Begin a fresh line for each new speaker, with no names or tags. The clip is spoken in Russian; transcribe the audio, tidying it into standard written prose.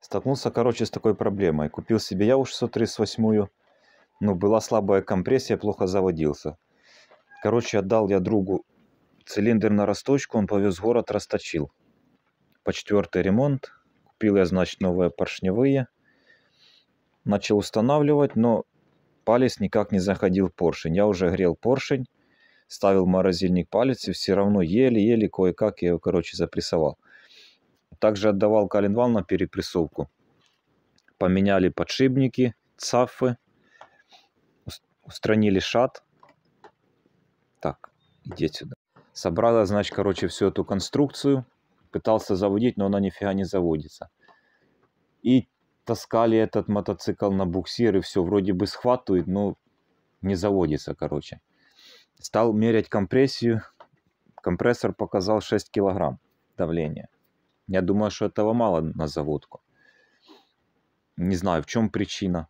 Столкнулся, короче, с такой проблемой. Купил себе я уж 638-ю. Ну, была слабая компрессия, плохо заводился. Короче, отдал я другу цилиндр на расточку, он повез в город, расточил. По 4-й ремонт. Купил я, значит, новые поршневые. Начал устанавливать, но палец никак не заходил в поршень. Я уже грел поршень, ставил в морозильник палец, и все равно еле-еле кое-как я его, короче, запрессовал. Также отдавал коленвал на перепрессовку. Поменяли подшипники, цафы, устранили шат. Так, иди сюда. Собрал, значит, короче, всю эту конструкцию. Пытался заводить, но она нифига не заводится. И таскали этот мотоцикл на буксир, и все, вроде бы схватывает, но не заводится, короче. Стал мерять компрессию. Компрессор показал 6 килограмм давления. Я думаю, что этого мало на заводку. Не знаю, в чем причина.